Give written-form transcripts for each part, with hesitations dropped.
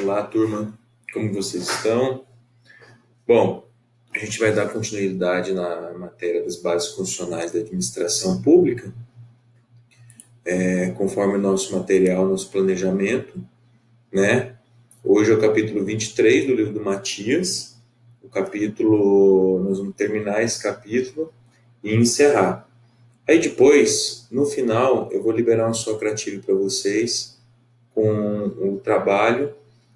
Olá, turma. Como vocês estão? Bom, a gente vai dar continuidade na matéria das bases constitucionais da administração pública, conforme o nosso material, nosso planejamento, né? Hoje é o capítulo 23 do livro do Matias. Nós vamos terminar esse capítulo e encerrar. Aí depois, no final, eu vou liberar um socrativo para vocês com o trabalho.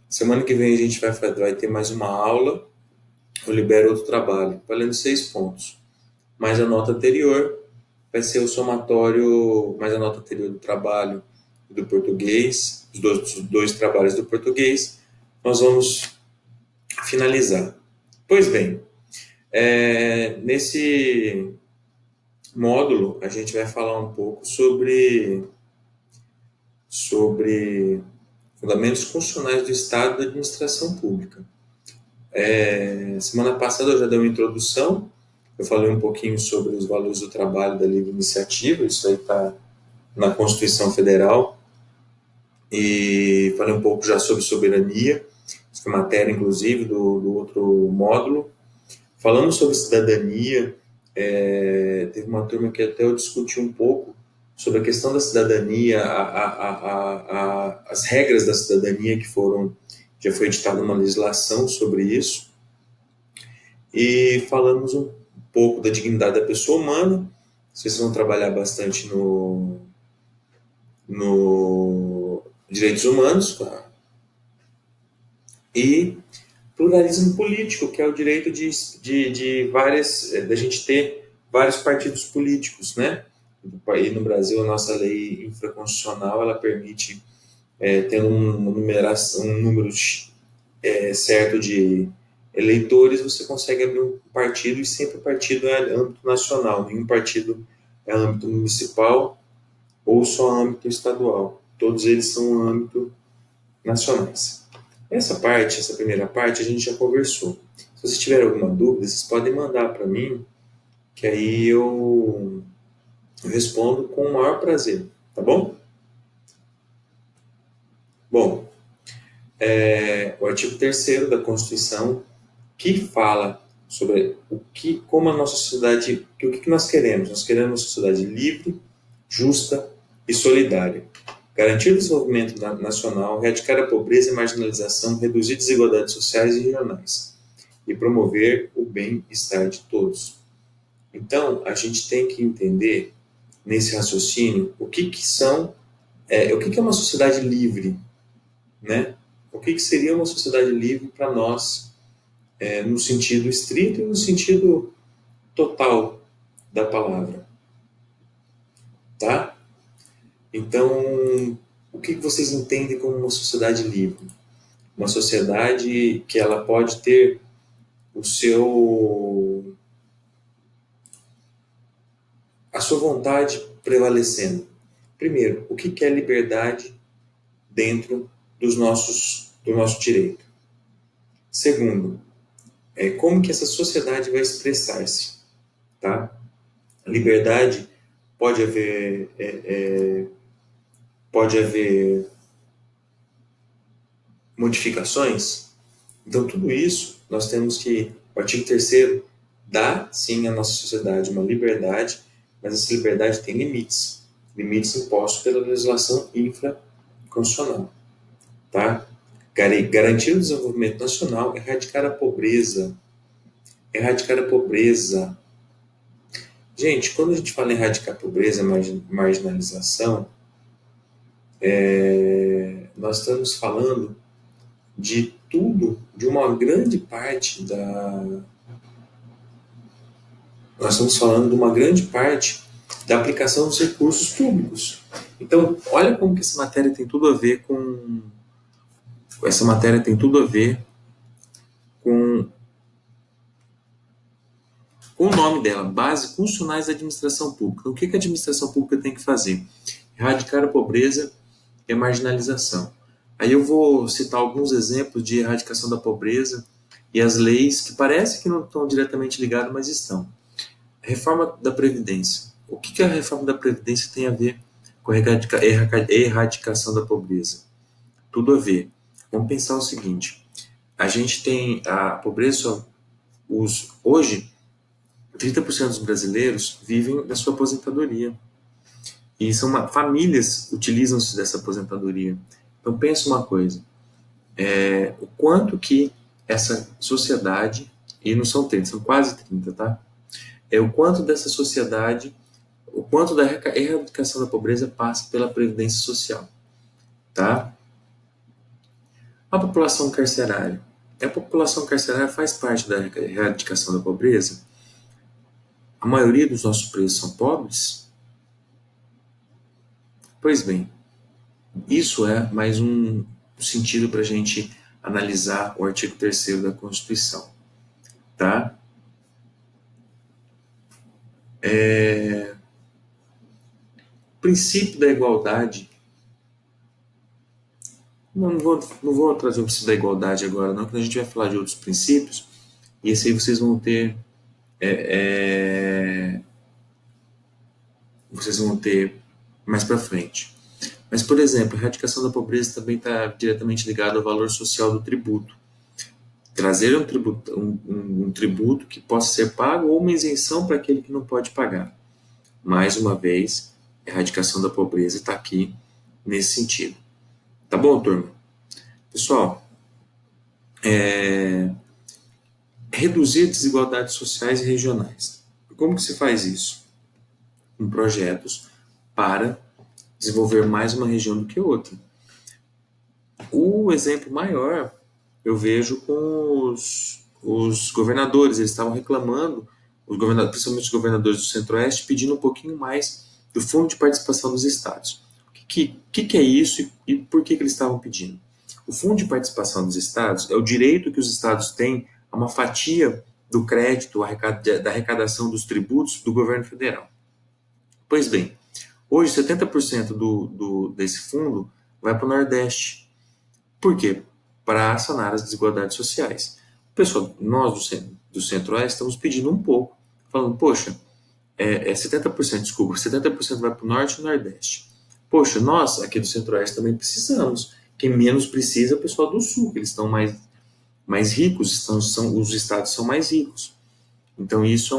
Semana que vem a gente vai ter mais uma aula. Eu libero outro trabalho, valendo 6 pontos. Mais a nota anterior vai ser o somatório, mais a nota anterior do trabalho do português, os dois trabalhos do português, nós vamos finalizar. Pois bem, nesse módulo a gente vai falar um pouco sobre fundamentos constitucionais do Estado e da administração pública. Semana passada eu já dei uma introdução, eu falei um pouquinho sobre os valores do trabalho da livre iniciativa, isso aí está na Constituição Federal, e falei um pouco já sobre soberania, isso foi matéria inclusive do outro módulo. Falando sobre cidadania, teve uma turma que até eu discuti um pouco sobre a questão da cidadania, as regras da cidadania já foi editada uma legislação sobre isso, e falamos um pouco da dignidade da pessoa humana. Vocês vão trabalhar bastante no direitos humanos, tá? E pluralismo político, que é o direito da gente ter vários partidos políticos, né? E no Brasil, a nossa lei infraconstitucional, ela permite ter um número certo de eleitores, você consegue abrir um partido, e sempre o partido é âmbito nacional, nenhum partido é âmbito municipal ou só âmbito estadual. Todos eles são âmbito nacionais. Essa primeira parte, a gente já conversou. Se vocês tiverem alguma dúvida, vocês podem mandar para mim, que aí eu respondo com o maior prazer, tá bom? Bom, o artigo 3º da Constituição, que fala sobre como a nossa sociedade, o que nós queremos. Nós queremos uma sociedade livre, justa e solidária. Garantir o desenvolvimento nacional, erradicar a pobreza e marginalização, reduzir desigualdades sociais e regionais e promover o bem-estar de todos. Então, a gente tem que entender, nesse raciocínio, o que é uma sociedade livre, né? O que seria uma sociedade livre para nós, no sentido estrito e no sentido total da palavra, tá? Então, o que vocês entendem como uma sociedade livre? Uma sociedade que ela pode ter a sua vontade prevalecendo. Primeiro, o que é liberdade dentro do nosso direito? Segundo, como que essa sociedade vai expressar-se, tá? Liberdade pode haver modificações. Então, tudo isso nós temos que, o artigo 3º dá sim à nossa sociedade uma liberdade, mas essa liberdade tem limites impostos pela legislação infraconstitucional, tá? Garantir o desenvolvimento nacional, erradicar a pobreza. Gente, quando a gente fala em erradicar a pobreza, marginalização, nós estamos falando de uma grande parte nós estamos falando de uma grande parte da aplicação dos recursos públicos. Então, olha como que essa matéria tem tudo a ver com o nome dela, Base Constitucionais da Administração Pública. O que a administração pública tem que fazer? Erradicar a pobreza e a marginalização. Aí eu vou citar alguns exemplos de erradicação da pobreza e as leis que parece que não estão diretamente ligadas, mas estão. Reforma da Previdência. O que a reforma da Previdência tem a ver com a erradicação da pobreza? Tudo a ver. Vamos pensar o seguinte: a gente tem a pobreza, hoje, 30% dos brasileiros vivem da sua aposentadoria. E famílias utilizam-se dessa aposentadoria. Então, pensa uma coisa: o quanto que essa sociedade, e não são 30, são quase 30, tá? O quanto dessa sociedade, o quanto da erradicação da pobreza passa pela previdência social, tá? A população carcerária. A população carcerária faz parte da erradicação da pobreza? A maioria dos nossos presos são pobres? Pois bem, isso é mais um sentido para a gente analisar o artigo 3º da Constituição, tá? O princípio da igualdade. Não vou trazer o princípio da igualdade agora, não, porque a gente vai falar de outros princípios, e esse aí vocês vão ter. Vocês vão ter mais para frente. Mas, por exemplo, a erradicação da pobreza também está diretamente ligada ao valor social do tributo. Trazer um tributo que possa ser pago ou uma isenção para aquele que não pode pagar. Mais uma vez, a erradicação da pobreza está aqui nesse sentido. Tá bom, turma? Pessoal, reduzir desigualdades sociais e regionais. Como que se faz isso? Com projetos para desenvolver mais uma região do que outra. O exemplo maior eu vejo com os governadores. Eles estavam reclamando, principalmente os governadores do Centro-Oeste, pedindo um pouquinho mais do Fundo de Participação dos Estados. O que é isso e por que eles estavam pedindo? O Fundo de Participação dos Estados é o direito que os estados têm a uma fatia do crédito, da arrecadação dos tributos do governo federal. Pois bem, hoje 70% desse fundo vai para o Nordeste. Por quê? Para sanar as desigualdades sociais. Pessoal, nós do Centro-Oeste estamos pedindo um pouco, falando, poxa, 70%, desculpa, 70% vai para o Norte e o Nordeste. Poxa, nós aqui do Centro-Oeste também precisamos. Quem menos precisa é o pessoal do Sul, que eles estão mais ricos, os estados são mais ricos. Então, isso é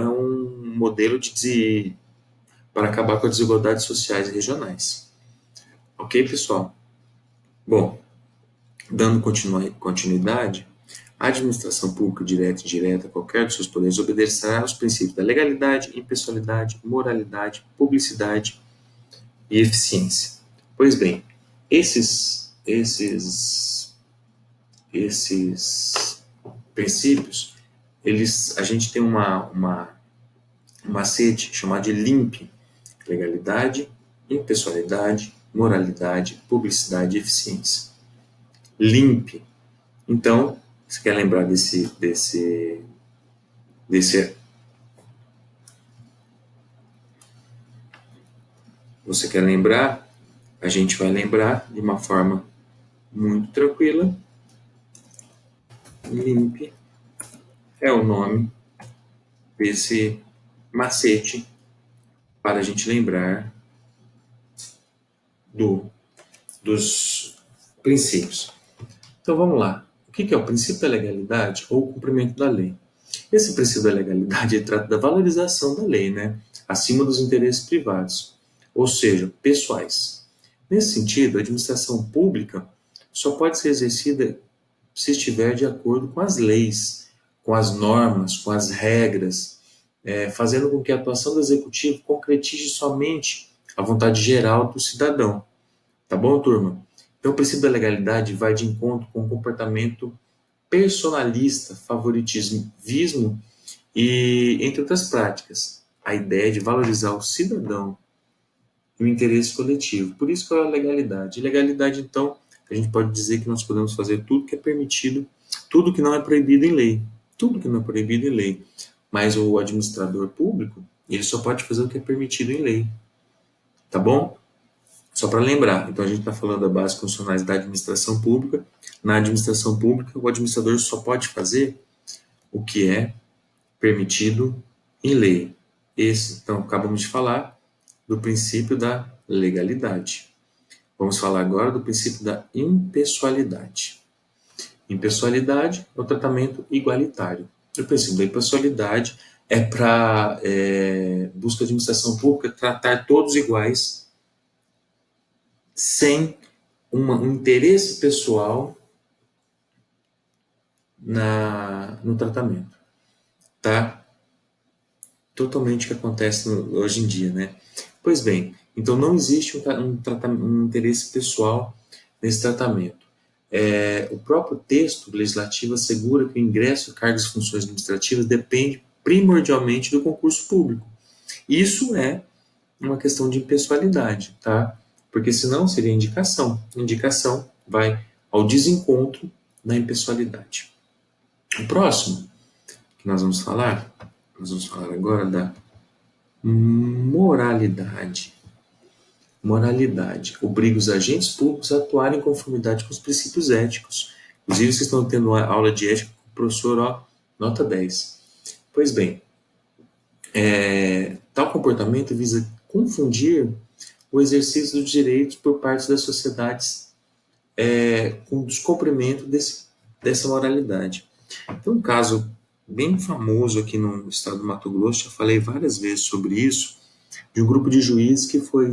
um modelo para acabar com as desigualdades sociais e regionais. Ok, pessoal? Bom, dando continuidade, a administração pública direta e indireta, qualquer dos seus poderes, obedecerá aos princípios da legalidade, impessoalidade, moralidade, publicidade e eficiência. Pois bem, esses princípios, a gente tem uma macete chamado de LIMP: legalidade, impessoalidade, moralidade, publicidade e eficiência. LIMP. Então, você quer lembrar desse você quer lembrar? A gente vai lembrar de uma forma muito tranquila. LIMP é o nome desse macete para a gente lembrar dos princípios. Então vamos lá. O que é o princípio da legalidade ou o cumprimento da lei? Esse princípio da legalidade trata da valorização da lei, né? Acima dos interesses privados, ou seja, pessoais. Nesse sentido, a administração pública só pode ser exercida se estiver de acordo com as leis, com as normas, com as regras, fazendo com que a atuação do executivo concretize somente a vontade geral do cidadão. Tá bom, turma? Então, o princípio da legalidade vai de encontro com o comportamento personalista, favoritismo e, entre outras práticas, a ideia de valorizar o cidadão e o interesse coletivo. Por isso que é a legalidade. E legalidade, então, a gente pode dizer que nós podemos fazer tudo que é permitido, tudo que não é proibido em lei. Tudo que não é proibido em lei. Mas o administrador público, ele só pode fazer o que é permitido em lei. Tá bom? Só para lembrar, então a gente está falando da base constitucionais da administração pública. Na administração pública, o administrador só pode fazer o que é permitido em lei. Então, acabamos de falar do princípio da legalidade. Vamos falar agora do princípio da impessoalidade. Impessoalidade é o tratamento igualitário. O princípio da impessoalidade é para busca de administração pública tratar todos iguais, sem um interesse pessoal no tratamento, tá? Totalmente o que acontece hoje em dia, né? Pois bem, então não existe um interesse pessoal nesse tratamento. O próprio texto legislativo assegura que o ingresso a cargos e funções administrativas depende primordialmente do concurso público. Isso é uma questão de impessoalidade, tá? Porque senão seria indicação. Indicação vai ao desencontro da impessoalidade. O próximo que nós vamos falar agora da moralidade. Moralidade obriga os agentes públicos a atuarem em conformidade com os princípios éticos. Inclusive, vocês estão tendo uma aula de ética com o professor, nota 10. Pois bem, tal comportamento visa confundir o exercício dos direitos por parte das sociedades com o descumprimento dessa moralidade. Tem um caso bem famoso aqui no estado do Mato Grosso, já falei várias vezes sobre isso, de um grupo de juízes que foi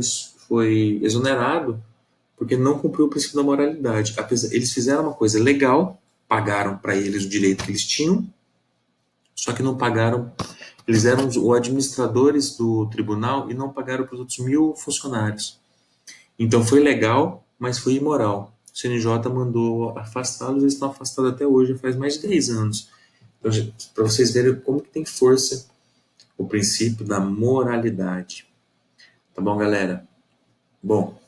exonerado porque não cumpriu o princípio da moralidade. Eles fizeram uma coisa legal, pagaram para eles o direito que eles tinham, só que não pagaram. Eles eram os administradores do tribunal e não pagaram para os outros 1.000 funcionários. Então foi legal, mas foi imoral. O CNJ mandou afastá-los, eles estão afastados até hoje, faz mais de 10 anos. Então, para vocês verem como que tem força o princípio da moralidade. Tá bom, galera? Bom,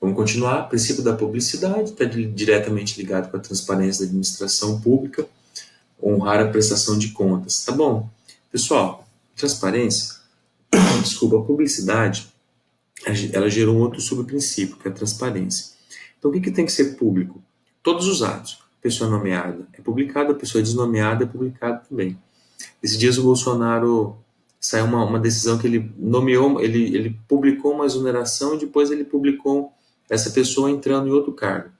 vamos continuar. O princípio da publicidade está diretamente ligado com a transparência da administração pública, honrar a prestação de contas. Tá bom? Pessoal, transparência, desculpa, a publicidade, ela gerou um outro subprincípio, que é a transparência. Então, o que tem que ser público? Todos os atos. Pessoa nomeada é publicada, pessoa desnomeada é publicada também. Esses dias o Bolsonaro saiu uma decisão que ele nomeou, ele publicou uma exoneração e depois ele publicou essa pessoa entrando em outro cargo.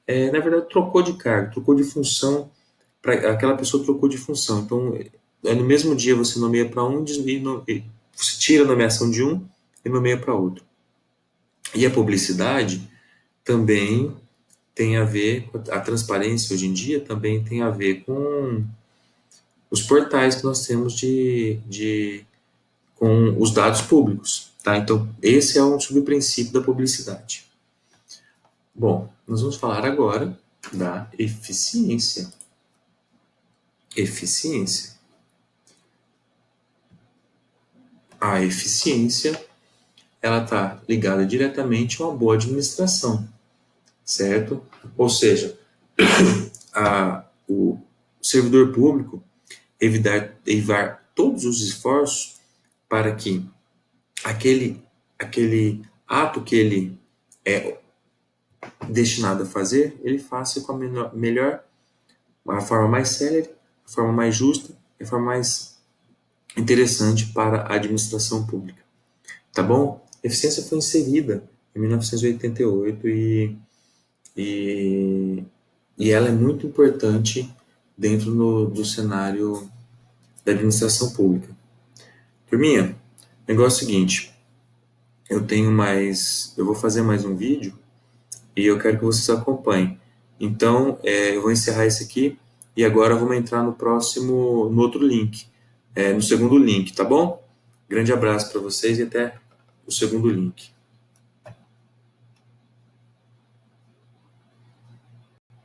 Na verdade, trocou de cargo, trocou de função, aquela pessoa trocou de função. Então, no mesmo dia você nomeia para um, e você tira a nomeação de um e nomeia para outro. E a publicidade também tem a ver, a transparência hoje em dia também tem a ver com os portais que nós temos com os dados públicos. Tá? Então, esse é um subprincípio da publicidade. Bom, nós vamos falar agora da eficiência. Eficiência. A eficiência, ela está ligada diretamente a uma boa administração, certo? Ou seja, o servidor público evitar todos os esforços para que aquele ato que ele é destinado a fazer, ele faça com a forma mais célere, a forma mais justa, a forma mais interessante para a administração pública. Tá bom? A eficiência foi inserida em 1988 e ela é muito importante dentro do cenário da administração pública. Turminha, o negócio é o seguinte, eu vou fazer mais um vídeo e eu quero que vocês acompanhem. Então, eu vou encerrar esse aqui e agora vamos entrar no outro link, no segundo link, tá bom? Grande abraço para vocês e até o segundo link.